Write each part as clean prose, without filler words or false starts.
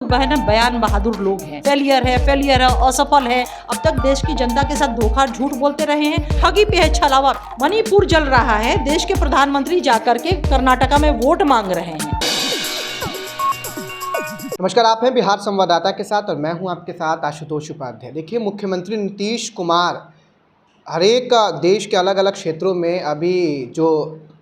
बयान बहादुर लोग हैं। फेलियर है, असफल है, अब तक देश की जनता के साथ धोखा झूठ बोलते रहे हैं, ठगी पे है छलावा। मणिपुर जल रहा है, देश के प्रधानमंत्री जाकर के कर्नाटका में वोट मांग रहे हैं। नमस्कार, आप हैं बिहार संवाददाता के साथ और मैं हूं आपके साथ आशुतोष उपाध्याय। देखिए, मुख्यमंत्री नीतीश कुमार हर एक देश के अलग अलग क्षेत्रों में अभी जो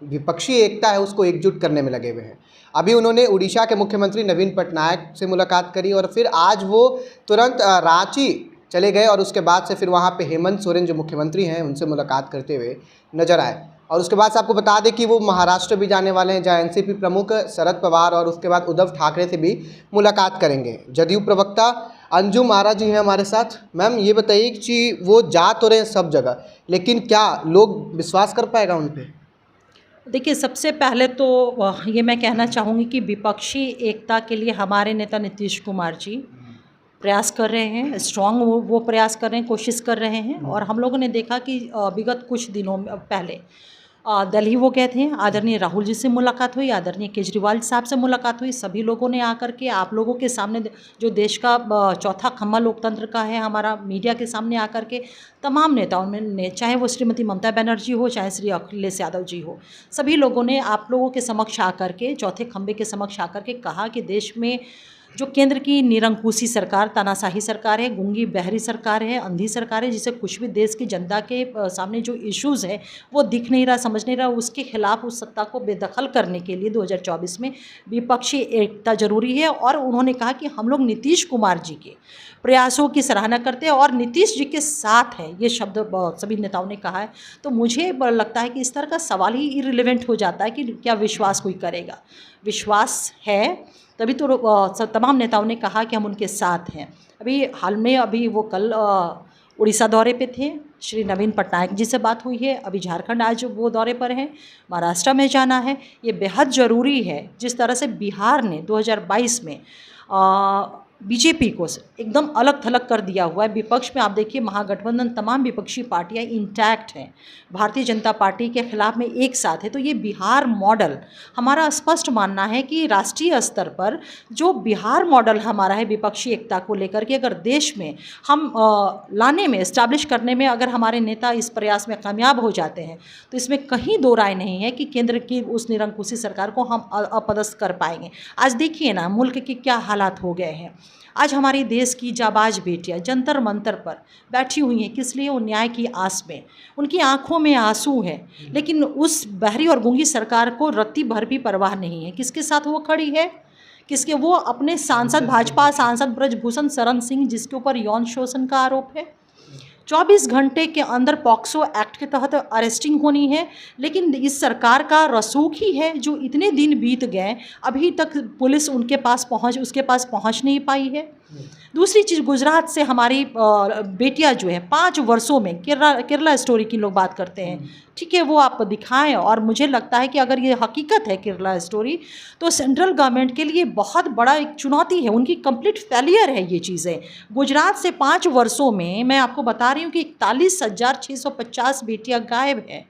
विपक्षी एकता है उसको एकजुट करने में लगे हुए हैं। अभी उन्होंने उड़ीसा के मुख्यमंत्री नवीन पटनायक से मुलाकात करी और फिर आज वो तुरंत रांची चले गए और उसके बाद से फिर वहाँ पे हेमंत सोरेन जो मुख्यमंत्री हैं उनसे मुलाकात करते हुए नजर आए। और उसके बाद से आपको बता दें कि वो महाराष्ट्र भी जाने वाले हैं, जहाँ एनसीपी प्रमुख शरद पवार और उसके बाद उद्धव ठाकरे से भी मुलाकात करेंगे। जदयू प्रवक्ता अंजुम आरा जी हैं हमारे साथ। मैम, ये बताइए कि वो जा तो रहे हैं सब जगह, लेकिन क्या लोग विश्वास कर पाएगा उन पर? देखिए, सबसे पहले तो ये मैं कहना चाहूँगी कि विपक्षी एकता के लिए हमारे नेता नीतीश कुमार जी प्रयास कर रहे हैं, स्ट्रॉन्ग वो प्रयास कर रहे हैं, कोशिश कर रहे हैं। और हम लोगों ने देखा कि विगत कुछ दिनों पहले दिल्ली वो गए थे, आदरणीय राहुल जी से मुलाकात हुई, आदरणीय केजरीवाल साहब से मुलाकात हुई। सभी लोगों ने आकर के आप लोगों के सामने, जो देश का चौथा खम्भा लोकतंत्र का है हमारा, मीडिया के सामने आकर के तमाम नेताओं ने, चाहे वो श्रीमती ममता बनर्जी हो, चाहे श्री अखिलेश यादव जी हो, सभी लोगों ने आप लोगों के समक्ष आकर के, चौथे खम्भे के समक्ष आकर के कहा कि देश में जो केंद्र की निरंकुशी सरकार, तानाशाही सरकार है, गूंगी बहरी सरकार है, अंधी सरकार है, जिसे कुछ भी देश की जनता के सामने जो इश्यूज़ है वो दिख नहीं रहा, समझ नहीं रहा, उसके खिलाफ उस सत्ता को बेदखल करने के लिए 2024 में विपक्षी एकता जरूरी है। और उन्होंने कहा कि हम लोग नीतीश कुमार जी के प्रयासों की सराहना करते हैं और नीतीश जी के साथ है, ये शब्द सभी नेताओं ने कहा है। तो मुझे लगता है कि इस तरह का सवाल ही इरिलेवेंट हो जाता है कि क्या विश्वास कोई करेगा। विश्वास है तभी तो तमाम नेताओं ने कहा कि हम उनके साथ हैं। अभी हाल में वो कल उड़ीसा दौरे पे थे, श्री नवीन पटनायक जी से बात हुई है। अभी झारखंड आज वो दौरे पर हैं, महाराष्ट्र में जाना है। ये बेहद ज़रूरी है। जिस तरह से बिहार ने 2022 में बीजेपी को एकदम अलग थलग कर दिया हुआ है। विपक्ष में आप देखिए, महागठबंधन तमाम विपक्षी पार्टियां इंटैक्ट हैं, भारतीय जनता पार्टी के खिलाफ में एक साथ है। तो ये बिहार मॉडल हमारा स्पष्ट मानना है कि राष्ट्रीय स्तर पर जो बिहार मॉडल हमारा है विपक्षी एकता को लेकर के, अगर देश में हम लाने में, इस्टेब्लिश करने में अगर हमारे नेता इस प्रयास में कामयाब हो जाते हैं तो इसमें कहीं दो राय नहीं है कि केंद्र की उस निरंकुशी सरकार को हम अपदस्थ कर पाएंगे। आज देखिए ना, मुल्क के क्या हालात हो गए हैं। आज हमारे देश की जाबाज बेटियां जंतर मंतर पर बैठी हुई हैं, किस लिए? वो न्याय की आस में, उनकी आंखों में आंसू है, लेकिन उस बहरी और गूंगी सरकार को रत्ती भर भी परवाह नहीं है। किसके साथ वो खड़ी है? किसके? वो अपने सांसद, भाजपा सांसद ब्रजभूषण शरण सिंह, जिसके ऊपर यौन शोषण का आरोप है। 24 घंटे के अंदर पॉक्सो एक्ट के तहत अरेस्टिंग होनी है, लेकिन इस सरकार का रसूख ही है जो इतने दिन बीत गए, अभी तक पुलिस उसके पास पहुंच नहीं पाई है। दूसरी चीज़, गुजरात से हमारी बेटियां जो है 5 वर्षों में, केरला स्टोरी की लोग बात करते हैं, ठीक है, वो आप दिखाएं। और मुझे लगता है कि अगर ये हकीकत है केरला स्टोरी, तो सेंट्रल गवर्नमेंट के लिए बहुत बड़ा एक चुनौती है, उनकी कंप्लीट फेलियर है ये चीज़ें। गुजरात से 5 वर्षों में मैं आपको बता रही हूँ कि 41,650 बेटियां गायब हैं।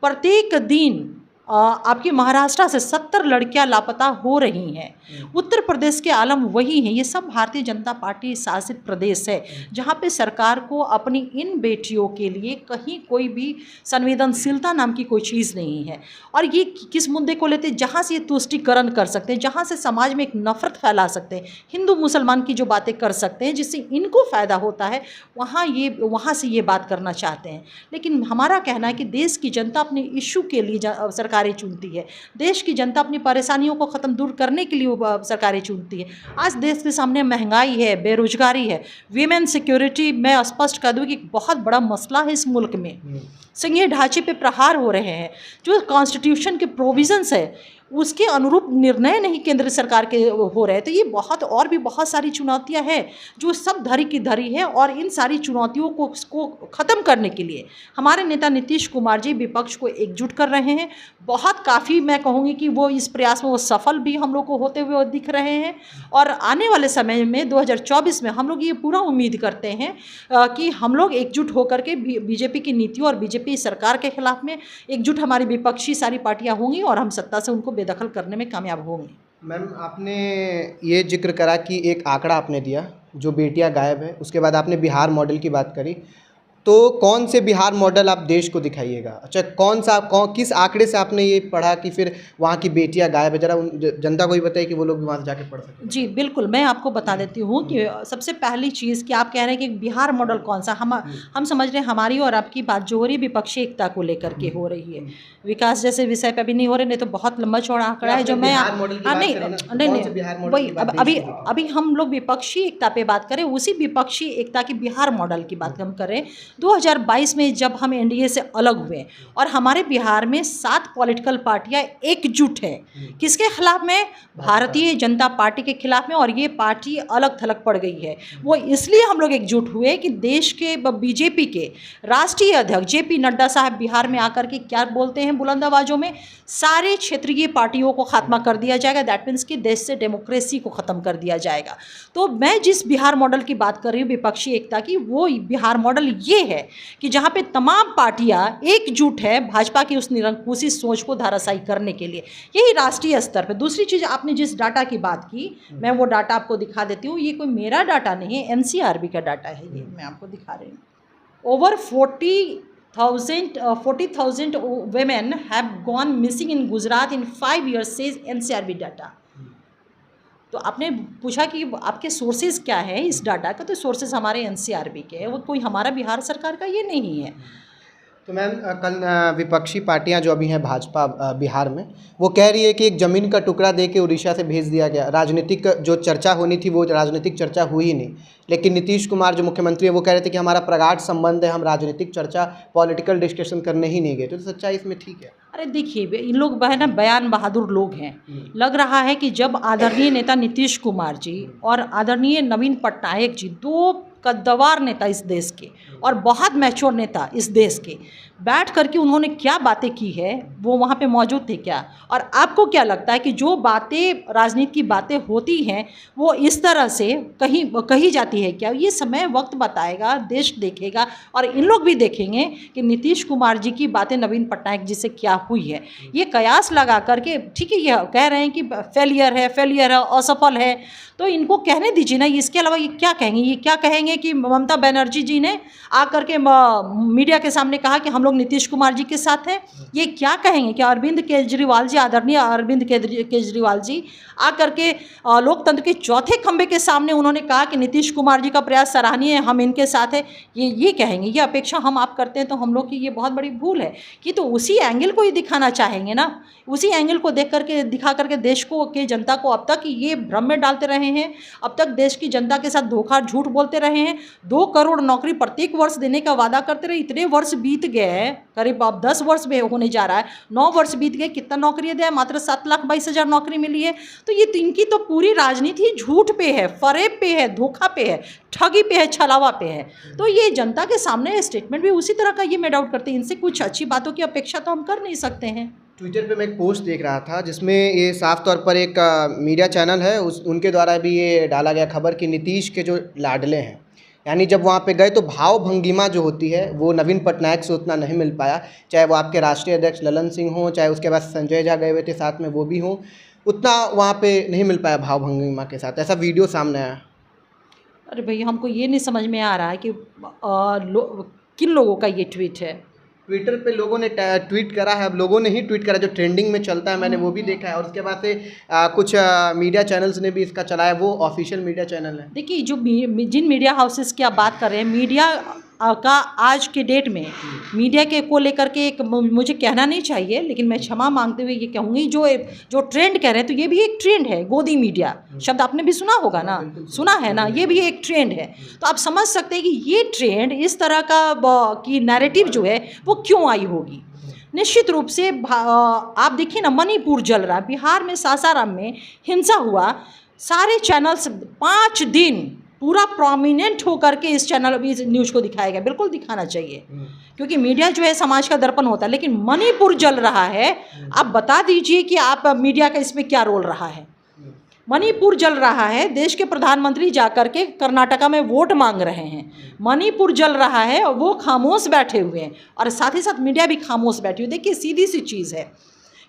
प्रत्येक दिन आपकी महाराष्ट्र से 70 लड़कियां लापता हो रही हैं। उत्तर प्रदेश के आलम वही हैं। ये सब भारतीय जनता पार्टी शासित प्रदेश है, जहाँ पे सरकार को अपनी इन बेटियों के लिए कहीं कोई भी संवेदनशीलता नाम की कोई चीज़ नहीं है। और ये किस मुद्दे को लेते हैं? जहाँ से ये तुष्टिकरण कर सकते हैं, जहाँ से समाज में एक नफरत फैला सकते हैं, हिंदू मुसलमान की जो बातें कर सकते हैं जिससे इनको फ़ायदा होता है, वहाँ से ये बात करना चाहते हैं। लेकिन हमारा कहना है कि देश की जनता अपने इशू के लिए सरकारें चुनती है, देश की जनता अपनी परेशानियों को ख़त्म दूर करने के लिए सरकारें चुनती है। आज देश के सामने महंगाई है, बेरोजगारी है, वीमेन सिक्योरिटी, मैं स्पष्ट कर दूं कि बहुत बड़ा मसला है इस मुल्क में। संघीय ढांचे पे प्रहार हो रहे हैं, जो कॉन्स्टिट्यूशन के प्रोविजंस है उसके अनुरूप निर्णय नहीं केंद्र सरकार के हो रहे। तो ये और भी बहुत सारी चुनौतियां हैं जो सब धरी की धरी है। और इन सारी चुनौतियों को ख़त्म करने के लिए हमारे नेता नीतीश कुमार जी विपक्ष को एकजुट कर रहे हैं। बहुत काफ़ी मैं कहूँगी कि वो इस प्रयास में वो सफल भी हम लोग को होते हुए दिख रहे हैं। और आने वाले समय में 2024 में हम लोग ये पूरा उम्मीद करते हैं कि हम लोग एकजुट होकर के बीजेपी की नीतियों और बीजेपी सरकार के खिलाफ में एकजुट हमारी विपक्षी सारी पार्टियां होंगी और हम सत्ता से उनको बेदखल करने में कामयाब होंगे। मैम आपने ये जिक्र करा कि एक आंकड़ा आपने दिया जो बेटियां गायब है, उसके बाद आपने बिहार मॉडल की बात करी। तो कौन से बिहार मॉडल आप देश को दिखाइएगा? अच्छा, किस आंकड़े से आपने ये पढ़ा कि फिर वहाँ की बेटियां गायब है? जरा जनता को ही बताइए कि वो लोग भी वहाँ से जाके पढ़ सकें। जी, बिल्कुल, मैं आपको बता देती हूँ कि सबसे पहली चीज़ कि आप कह रहे हैं कि बिहार मॉडल कौन-सा हम समझ रहे हैं हमारी और आपकी बात जो हो रही है विपक्षी एकता को लेकर के हो रही है। विकास जैसे विषय पे अभी नहीं हो रहे, नहीं तो बहुत लंबा-चौड़ा आंकड़ा है जो मैं बिहार मॉडल की हाँ, बात नहीं करें ना, तो नहीं, कौन नहीं, से बिहार मॉडल वही की बात अब देश अभी को दिखाएं? अभी हम लोग विपक्षी एकता पे बात करें, उसी विपक्षी एकता की बिहार मॉडल की बात हम करें। 2022 में जब हम एनडीए से अलग हुए और हमारे बिहार में 7 पॉलिटिकल पार्टियां एकजुट हैं, किसके खिलाफ में? भारतीय जनता पार्टी के खिलाफ में, और ये पार्टी अलग थलग पड़ गई है। वो इसलिए हम लोग एकजुट हुए कि देश के बीजेपी के राष्ट्रीय अध्यक्ष जेपी नड्डा साहब बिहार में आकर के क्या बोलते हैं बुलंद आवाज़ों में, सारे क्षेत्रीय पार्टियों को खात्मा कर दिया जाएगा। दैट मीन्स कि देश से डेमोक्रेसी को ख़त्म कर दिया जाएगा। तो मैं जिस बिहार मॉडल की बात कर रही हूँ विपक्षी एकता की, वो बिहार मॉडल ये है कि जहाँ पे तमाम पार्टियां एकजुट है भाजपा की उस निरंकुशी सोच को धराशायी करने के लिए, यही राष्ट्रीय स्तर पे। दूसरी चीज़, आपने जिस डाटा की बात की, मैं वो डाटा आपको दिखा देती हूँ। ये कोई मेरा डाटा नहीं है, एनसीआरबी का डाटा है, ये मैं आपको दिखा रही हूँ। Over 40,000 women have gone missing in Gujarat in 5 years, says NCRB data. तो आपने पूछा कि आपके सोर्सेज क्या है इस डाटा का, तो सोर्सेज हमारे एनसीआरबी के हैं, वो कोई हमारा बिहार सरकार का ये नहीं है। तो मैम कल विपक्षी पार्टियां जो अभी हैं भाजपा बिहार में, वो कह रही है कि एक ज़मीन का टुकड़ा दे के उड़ीसा से भेज दिया गया। राजनीतिक जो चर्चा होनी थी वो राजनीतिक चर्चा हुई ही नहीं, लेकिन नीतीश कुमार जो मुख्यमंत्री है वो कह रहे थे कि हमारा प्रगाढ़ संबंध है, हम राजनीतिक चर्चा पॉलिटिकल डिस्कशन करने ही नहीं गए। तो सच्चाई इसमें ठीक है? अरे देखिए, इन लोग है ना बयान बहादुर लोग हैं। लग रहा है कि जब आदरणीय नेता नीतीश कुमार जी और आदरणीय नवीन पटनायक जी, 2 कद्दावर नेता इस देश के और बहुत मैच्योर नेता इस देश के, बैठ करके उन्होंने क्या बातें की है, वो वहाँ पे मौजूद थे क्या? और आपको क्या लगता है कि जो बातें राजनीति की बातें होती हैं वो इस तरह से कही जाती है क्या? ये समय वक्त बताएगा, देश देखेगा और इन लोग भी देखेंगे कि नीतीश कुमार जी की बातें नवीन पटनायक जी से क्या हुई है। ये कयास लगा करके, ठीक है, ये कह रहे हैं कि फेलियर है, असफल है, तो इनको कहने दीजिए ना। इसके अलावा ये क्या कहेंगे? ये क्या कहेंगे कि ममता बनर्जी जी ने आकर के मीडिया के सामने कहा कि हम लोग नीतीश कुमार जी के साथ हैं? ये क्या कहेंगे कि अरविंद केजरीवाल जी, आदरणीय अरविंद केजरीवाल जी आकर के लोकतंत्र के चौथे खंभे के सामने उन्होंने कहा कि नीतीश कुमार जी का प्रयास सराहनीय है, हम इनके साथ हैं? ये कहेंगे? ये अपेक्षा हम आप करते हैं तो हम लोग की ये बहुत बड़ी भूल है कि तो उसी एंगल को ही दिखाना चाहेंगे ना। उसी एंगल को देख करके, दिखा करके देश को के जनता को अब तक ये भ्रम में डालते रहे हैं, अब तक देश की जनता के साथ धोखा झूठ बोलते रहे हैं। 2 करोड़ नौकरी प्रत्येक वर्ष देने का वादा करते रहे। इतने वर्ष बीत गए हैं, करीब अब 10 वर्ष में होने जा रहा है, 9 वर्ष बीत गए, कितना नौकरी दिया? मात्र 7,22,000 नौकरी मिली है। तो ये इनकी तो पूरी राजनीति झूठ पे है, फरेब पे है, धोखा पे है, ठगी पे है, छलावा पे है। तो ये जनता के सामने स्टेटमेंट भी उसी तरह का ये मैं डाउट करते हैं। इनसे कुछ अच्छी बातों की अपेक्षा तो हम कर नहीं सकते हैं। ट्विटर पे मैं एक पोस्ट देख रहा था जिसमें ये साफ तौर पर एक मीडिया चैनल है उनके द्वारा भी ये डाला गया खबर कि नीतीश के जो लाडले हैं, यानी जब वहाँ पे गए तो भाव भंगिमा जो होती है वो नवीन पटनायक से उतना नहीं मिल पाया। चाहे वो आपके राष्ट्रीय अध्यक्ष ललन सिंह हों, चाहे उसके बाद संजय झा गए हुए थे साथ में, वो भी हों, उतना वहाँ पे नहीं मिल पाया भाव भंगिमा के साथ। ऐसा वीडियो सामने आया। अरे भैया, हमको ये नहीं समझ में आ रहा है कि किन लोगों का ये ट्वीट है। ट्विटर पे लोगों ने ट्वीट करा है। अब लोगों ने ही ट्वीट करा, जो ट्रेंडिंग में चलता है मैंने वो भी देखा है, और उसके बाद से कुछ मीडिया चैनल्स ने भी इसका चलाया। वो ऑफिशियल मीडिया चैनल है। देखिए, जो जिन मीडिया हाउसेस की आप बात कर रहे हैं, मीडिया का आज के डेट में मीडिया के को लेकर के एक मुझे कहना नहीं चाहिए, लेकिन मैं क्षमा मांगते हुए ये कहूँगी, जो ट्रेंड कह रहे हैं तो ये भी एक ट्रेंड है। गोदी मीडिया शब्द आपने भी सुना होगा ना, सुना है ना, ये भी एक ट्रेंड है। तो आप समझ सकते हैं कि ये ट्रेंड, इस तरह का की नैरेटिव जो है वो क्यों आई होगी। निश्चित रूप से आप देखिए ना, मणिपुर जल रहा, बिहार में सासाराम में हिंसा हुआ, सारे चैनल्स 5 दिन पूरा प्रोमिनेंट होकर के इस न्यूज़ को दिखाया गया। बिल्कुल दिखाना चाहिए, क्योंकि मीडिया जो है समाज का दर्पण होता है। लेकिन मणिपुर जल रहा है, आप बता दीजिए कि आप मीडिया का इसमें क्या रोल रहा है। मणिपुर जल रहा है, देश के प्रधानमंत्री जाकर के कर्नाटका में वोट मांग रहे हैं, मणिपुर जल रहा है और वो खामोश बैठे हुए हैं, और साथ ही साथ मीडिया भी खामोश बैठी हुई। देखिए, सीधी सी चीज़ है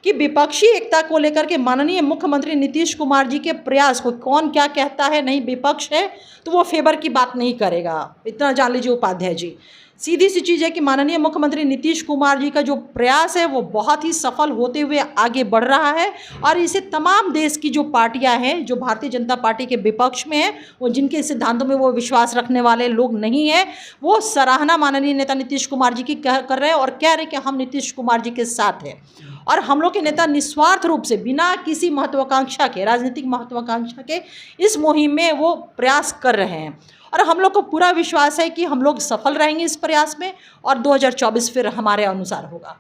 कि विपक्षी एकता को लेकर के माननीय मुख्यमंत्री नीतीश कुमार जी के प्रयास को कौन क्या कहता है, नहीं विपक्ष है तो वो फेवर की बात नहीं करेगा, इतना जान लीजिए उपाध्याय जी। सीधी सी चीज़ है कि माननीय मुख्यमंत्री नीतीश कुमार जी का जो प्रयास है वो बहुत ही सफल होते हुए आगे बढ़ रहा है और इसे तमाम देश की जो पार्टियां हैं, जो भारतीय जनता पार्टी के विपक्ष में हैं, वो जिनके सिद्धांतों में वो विश्वास रखने वाले लोग नहीं हैं, वो सराहना माननीय नेता नीतीश कुमार जी की कर रहे हैं और कह रहे हैं कि हम नीतीश कुमार जी के साथ हैं। और हम लोग के नेता निस्वार्थ रूप से बिना किसी महत्वाकांक्षा के, राजनीतिक महत्वाकांक्षा के इस मुहिम में वो प्रयास कर रहे हैं और हम लोग को पूरा विश्वास है कि हम लोग सफल रहेंगे इस प्रयास में और 2024 फिर हमारे अनुसार होगा।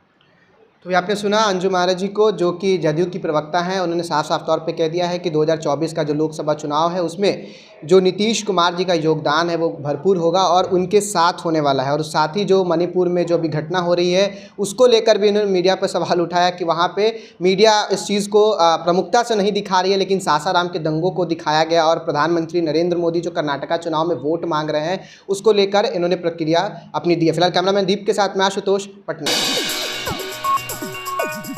तो आपने सुना अंजुम आर्य जी को, जो कि जदयू की प्रवक्ता हैं। उन्होंने साफ साफ तौर पे कह दिया है कि 2024 का जो लोकसभा चुनाव है उसमें जो नीतीश कुमार जी का योगदान है वो भरपूर होगा और उनके साथ होने वाला है। और साथ ही जो मणिपुर में जो अभी घटना हो रही है उसको लेकर भी उन्होंने मीडिया पर सवाल उठाया कि वहाँ पे मीडिया इस चीज़ को प्रमुखता से नहीं दिखा रही है, लेकिन सासाराम के दंगों को दिखाया गया और प्रधानमंत्री नरेंद्र मोदी जो कर्नाटका चुनाव में वोट मांग रहे हैं उसको लेकर इन्होंने प्रतिक्रिया अपनी दी है। फिलहाल कैमरामैन दीप के साथ मैं आशुतोष, पटना।